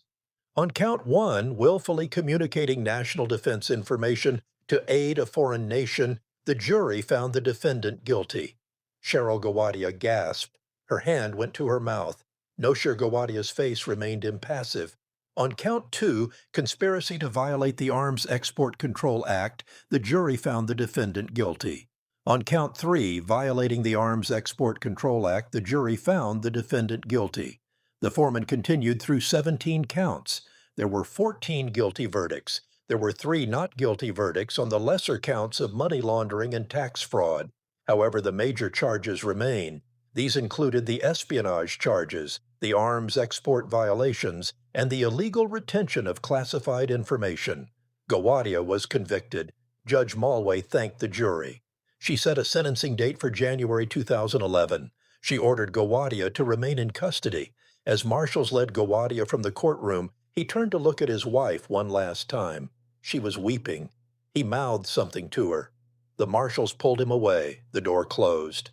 A: On count one, willfully communicating national defense information to aid a foreign nation, the jury found the defendant guilty. Cheryl Gowadia gasped. Her hand went to her mouth. Noshir Gowadia's face remained impassive. On count two, conspiracy to violate the Arms Export Control Act, the jury found the defendant guilty. On count three, violating the Arms Export Control Act, the jury found the defendant guilty. The foreman continued through 17 counts. There were 14 guilty verdicts. There were 3 not guilty verdicts on the lesser counts of money laundering and tax fraud. However, the major charges remain. These included the espionage charges, the arms export violations, and the illegal retention of classified information. Gowadia was convicted. Judge Malway thanked the jury. She set a sentencing date for January 2011. She ordered Gowadia to remain in custody. As marshals led Gowadia from the courtroom, he turned to look at his wife one last time. She was weeping. He mouthed something to her. The marshals pulled him away. The door closed.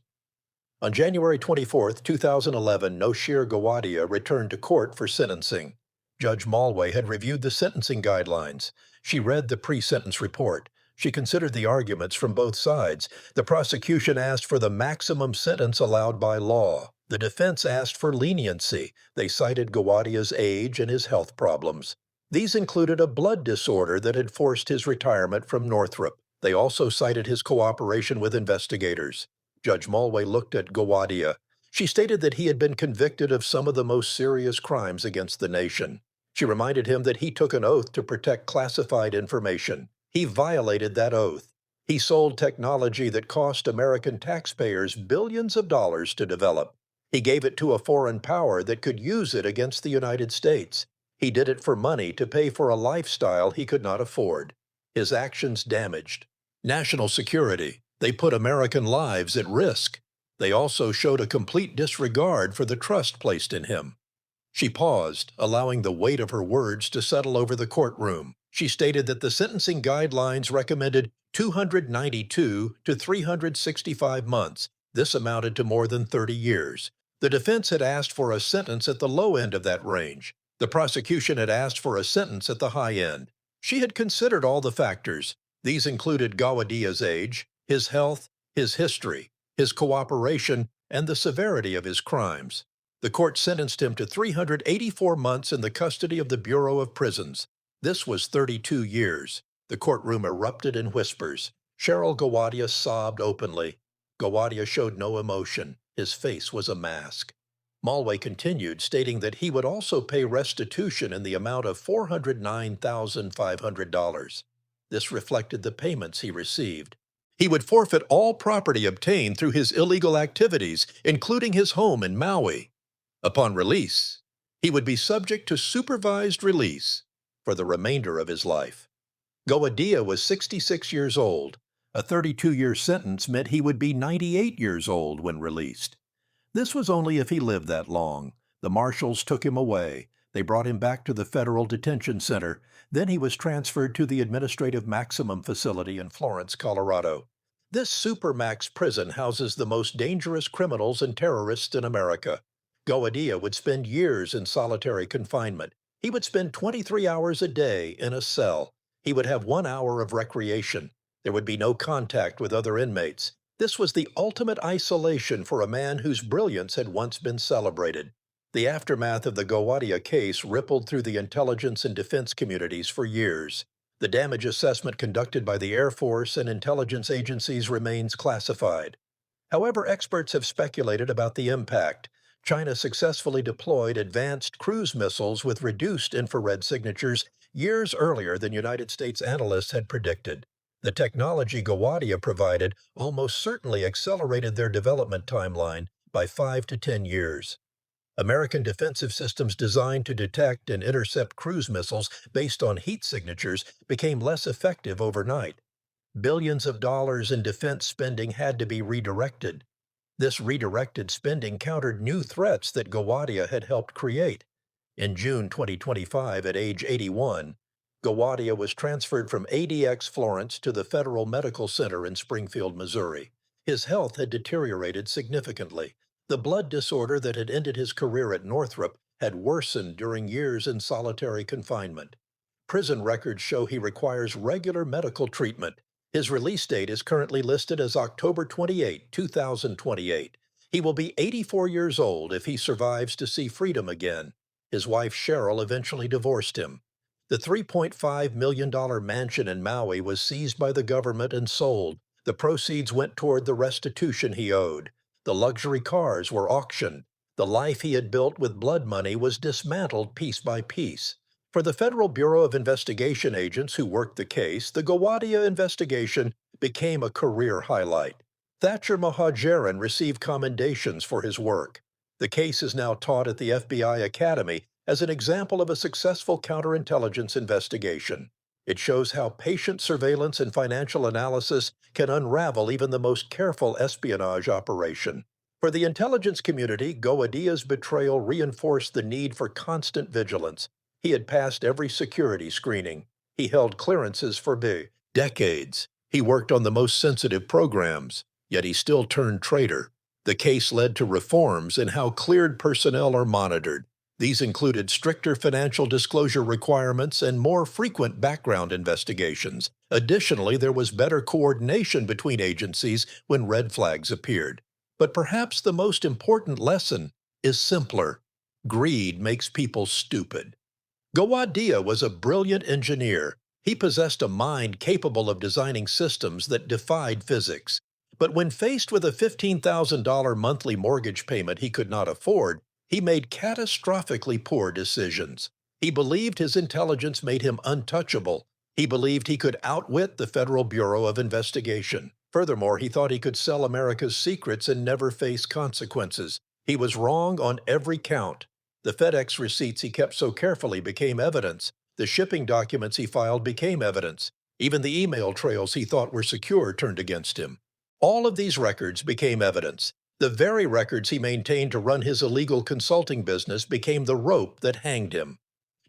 A: On January 24, 2011, Noshir Gowadia returned to court for sentencing. Judge Malway had reviewed the sentencing guidelines. She read the pre-sentence report. She considered the arguments from both sides. The prosecution asked for the maximum sentence allowed by law. The defense asked for leniency. They cited Gowadia's age and his health problems. These included a blood disorder that had forced his retirement from Northrop. They also cited his cooperation with investigators. Judge Malway looked at Gowadia. She stated that he had been convicted of some of the most serious crimes against the nation. She reminded him that he took an oath to protect classified information. He violated that oath. He sold technology that cost American taxpayers billions of dollars to develop. He gave it to a foreign power that could use it against the United States. He did it for money to pay for a lifestyle he could not afford. His actions damaged national security. They put American lives at risk. They also showed a complete disregard for the trust placed in him. She paused, allowing the weight of her words to settle over the courtroom. She stated that the sentencing guidelines recommended 292 to 365 months. This amounted to more than 30 years. The defense had asked for a sentence at the low end of that range. The prosecution had asked for a sentence at the high end. She had considered all the factors. These included Gowadia's age, his health, his history, his cooperation, and the severity of his crimes. The court sentenced him to 384 months in the custody of the Bureau of Prisons. This was 32 years. The courtroom erupted in whispers. Cheryl Gowadia sobbed openly. Gowadia showed no emotion. His face was a mask. Malway continued, stating that he would also pay restitution in the amount of $409,500. This reflected the payments he received. He would forfeit all property obtained through his illegal activities, including his home in Maui. Upon release, he would be subject to supervised release for the remainder of his life. Gowadia was 66 years old. A 32-year sentence meant he would be 98 years old when released. This was only if he lived that long. The marshals took him away. They brought him back to the Federal Detention Center. Then he was transferred to the Administrative Maximum Facility in Florence, Colorado. This supermax prison houses the most dangerous criminals and terrorists in America. Gowadia would spend years in solitary confinement. He would spend 23 hours a day in a cell. He would have 1 hour of recreation. There would be no contact with other inmates. This was the ultimate isolation for a man whose brilliance had once been celebrated. The aftermath of the Gowadia case rippled through the intelligence and defense communities for years. The damage assessment conducted by the Air Force and intelligence agencies remains classified. However, experts have speculated about the impact. China successfully deployed advanced cruise missiles with reduced infrared signatures years earlier than United States analysts had predicted. The technology Gowadia provided almost certainly accelerated their development timeline by 5 to 10 years. American defensive systems designed to detect and intercept cruise missiles based on heat signatures became less effective overnight. Billions of dollars in defense spending had to be redirected. This redirected spending countered new threats that Gowadia had helped create. In June 2025, at age 81, Gowadia was transferred from ADX Florence to the Federal Medical Center in Springfield, Missouri. His health had deteriorated significantly. The blood disorder that had ended his career at Northrop had worsened during years in solitary confinement. Prison records show he requires regular medical treatment. His release date is currently listed as October 28, 2028. He will be 84 years old if he survives to see freedom again. His wife Cheryl eventually divorced him. The $3.5 million mansion in Maui was seized by the government and sold. The proceeds went toward the restitution he owed. The luxury cars were auctioned. The life he had built with blood money was dismantled piece by piece. For the Federal Bureau of Investigation agents who worked the case, the Gowadia investigation became a career highlight. Thatcher Mohajeran received commendations for his work. The case is now taught at the FBI Academy as an example of a successful counterintelligence investigation. It shows how patient surveillance and financial analysis can unravel even the most careful espionage operation. For the intelligence community, Gowadia's betrayal reinforced the need for constant vigilance. He had passed every security screening. He held clearances for decades. He worked on the most sensitive programs, yet he still turned traitor. The case led to reforms in how cleared personnel are monitored. These included stricter financial disclosure requirements and more frequent background investigations. Additionally, there was better coordination between agencies when red flags appeared. But perhaps the most important lesson is simpler. Greed makes people stupid. Gowadia was a brilliant engineer. He possessed a mind capable of designing systems that defied physics. But when faced with a $15,000 monthly mortgage payment he could not afford, he made catastrophically poor decisions. He believed his intelligence made him untouchable. He believed he could outwit the Federal Bureau of Investigation. Furthermore, he thought he could sell America's secrets and never face consequences. He was wrong on every count. The FedEx receipts he kept so carefully became evidence. The shipping documents he filed became evidence. Even the email trails he thought were secure turned against him. All of these records became evidence. The very records he maintained to run his illegal consulting business became the rope that hanged him.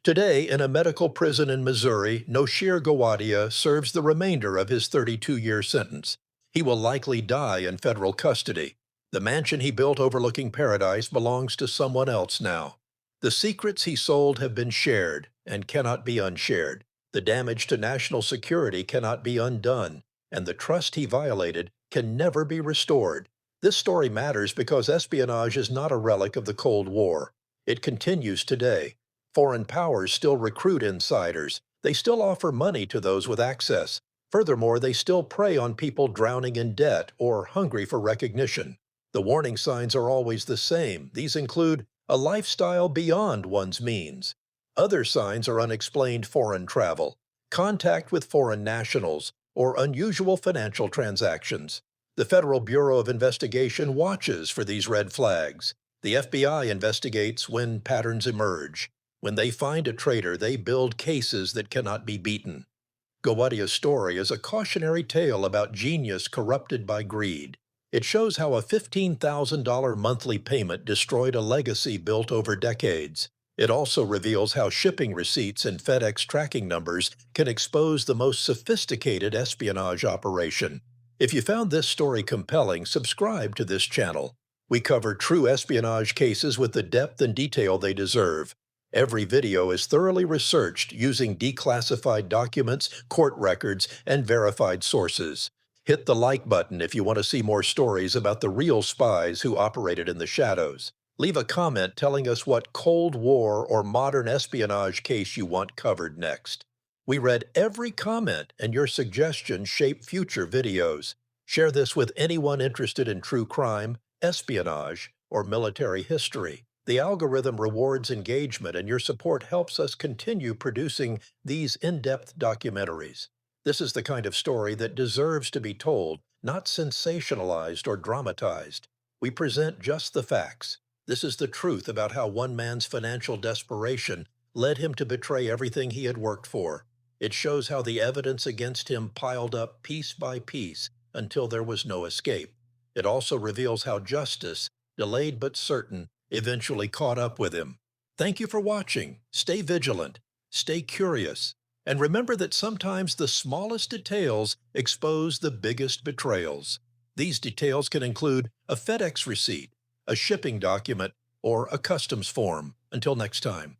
A: Today, in a medical prison in Missouri, Noshir Gowadia serves the remainder of his 32-year sentence. He will likely die in federal custody. The mansion he built overlooking paradise belongs to someone else now. The secrets he sold have been shared and cannot be unshared. The damage to national security cannot be undone, and the trust he violated can never be restored. This story matters because espionage is not a relic of the Cold War. It continues today. Foreign powers still recruit insiders. They still offer money to those with access. Furthermore, they still prey on people drowning in debt or hungry for recognition. The warning signs are always the same. These include a lifestyle beyond one's means. Other signs are unexplained foreign travel, contact with foreign nationals, or unusual financial transactions. The Federal Bureau of Investigation watches for these red flags. The FBI investigates when patterns emerge. When they find a traitor, they build cases that cannot be beaten. Gowadia's story is a cautionary tale about genius corrupted by greed. It shows how a $15,000 monthly payment destroyed a legacy built over decades. It also reveals how shipping receipts and FedEx tracking numbers can expose the most sophisticated espionage operation. If you found this story compelling, subscribe to this channel. We cover true espionage cases with the depth and detail they deserve. Every video is thoroughly researched using declassified documents, court records, and verified sources. Hit the like button if you want to see more stories about the real spies who operated in the shadows. Leave a comment telling us what Cold War or modern espionage case you want covered next. We read every comment, and your suggestions shape future videos. Share this with anyone interested in true crime, espionage, or military history. The algorithm rewards engagement, and your support helps us continue producing these in-depth documentaries. This is the kind of story that deserves to be told, not sensationalized or dramatized. We present just the facts. This is the truth about how one man's financial desperation led him to betray everything he had worked for. It shows how the evidence against him piled up piece by piece until there was no escape. It also reveals how justice, delayed but certain, eventually caught up with him. Thank you for watching. Stay vigilant, stay curious, and remember that sometimes the smallest details expose the biggest betrayals. These details can include a FedEx receipt, a shipping document, or a customs form. Until next time.